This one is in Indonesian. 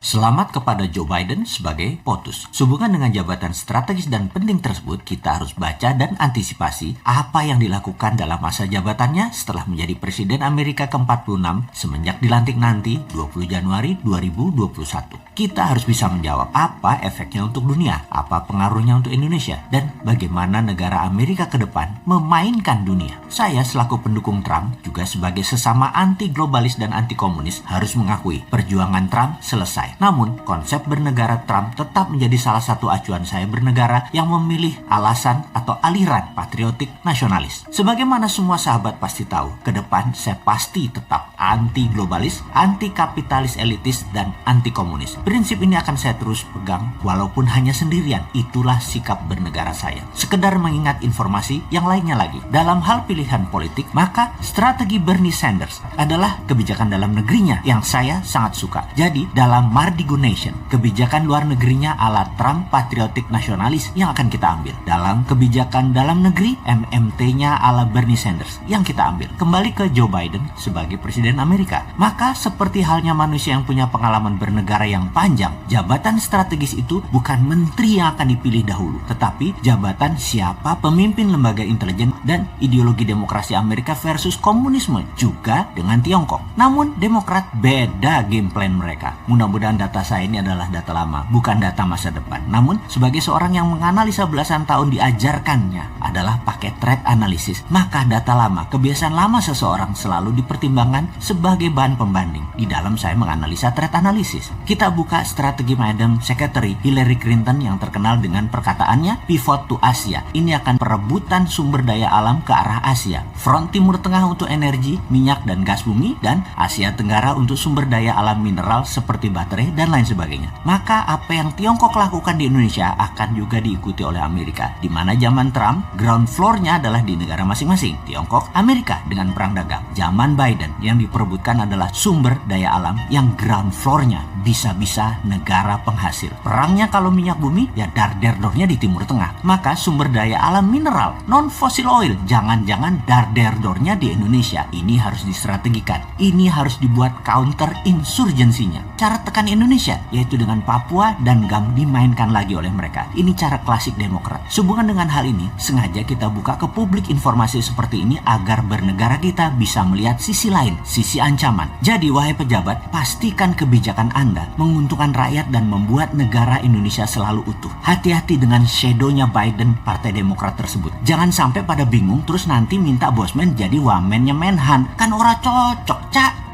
Selamat kepada Joe Biden sebagai POTUS. Sehubungan dengan jabatan strategis dan penting tersebut, kita harus baca dan antisipasi apa yang dilakukan dalam masa jabatannya setelah menjadi Presiden Amerika ke-46 semenjak dilantik nanti 20 Januari 2021. Kita harus bisa menjawab apa efeknya untuk dunia, apa pengaruhnya untuk Indonesia, dan bagaimana negara Amerika ke depan memainkan dunia. Saya selaku pendukung Trump, juga sebagai sesama anti-globalis dan anti-komunis, harus mengakui perjuangan Trump selesai. Namun, konsep bernegara Trump tetap menjadi salah satu acuan saya bernegara yang memilih alasan atau aliran patriotik nasionalis. Sebagaimana semua sahabat pasti tahu, ke depan saya pasti tetap anti-globalis, anti-kapitalis elitis, dan anti-komunis. Prinsip ini akan saya terus pegang walaupun hanya sendirian. Itulah sikap bernegara saya. Sekedar mengingat informasi yang lainnya lagi. Dalam hal pilihan politik, maka strategi Bernie Sanders adalah kebijakan dalam negerinya yang saya sangat suka. Jadi, dalam Mardigo Nation, kebijakan luar negerinya ala Trump patriotik nasionalis yang akan kita ambil. Dalam kebijakan dalam negeri, MMT-nya ala Bernie Sanders yang kita ambil. Kembali ke Joe Biden sebagai Presiden Amerika. Maka seperti halnya manusia yang punya pengalaman bernegara yang panjang, jabatan strategis itu bukan menteri yang akan dipilih dahulu, tetapi jabatan siapa pemimpin lembaga intelijen dan ideologi demokrasi Amerika versus komunisme, juga dengan Tiongkok. Namun Demokrat beda game plan mereka. Mudah-mudahan data saya ini adalah data lama, bukan data masa depan. Namun sebagai seorang yang menganalisa belasan tahun diajarkannya adalah pakai threat analysis, maka data lama, kebiasaan lama seseorang selalu dipertimbangkan sebagai bahan pembanding di dalam saya menganalisa threat analysis. Kita buka strategi Madam Secretary Hillary Clinton yang terkenal dengan perkataannya pivot to Asia. Ini akan perebutan sumber daya alam ke arah Asia. Front Timur Tengah untuk energi, minyak dan gas bumi, dan Asia Tenggara untuk sumber daya alam mineral seperti baterai dan lain sebagainya. Maka apa yang Tiongkok lakukan di Indonesia akan juga diikuti oleh Amerika. Di mana zaman Trump, ground floor-nya adalah di negara masing-masing. Tiongkok, Amerika dengan perang dagang. Zaman Biden yang diperebutkan adalah sumber daya alam yang ground floor-nya bisa-bisa negara penghasil. Perangnya kalau minyak bumi, ya darderdornya di Timur Tengah. Maka sumber daya alam mineral, non-fossil oil, jangan-jangan darderdornya di Indonesia. Ini harus distrategikan. Ini harus dibuat counter insurgensinya. Cara tekan Indonesia, yaitu dengan Papua dan GAM dimainkan lagi oleh mereka. Ini cara klasik Demokrat. Sehubungan dengan hal ini, sengaja kita buka ke publik informasi seperti ini agar bernegara kita bisa melihat sisi lain, sisi ancaman. Jadi, wahai pejabat, pastikan kebijakan Anda menguntungkan rakyat dan membuat negara Indonesia selalu utuh. Hati-hati dengan shadow-nya Biden, Partai Demokrat tersebut. Jangan sampai pada bingung terus nanti minta bosman jadi wamennya Menhan. Kan ora cocok, Cak.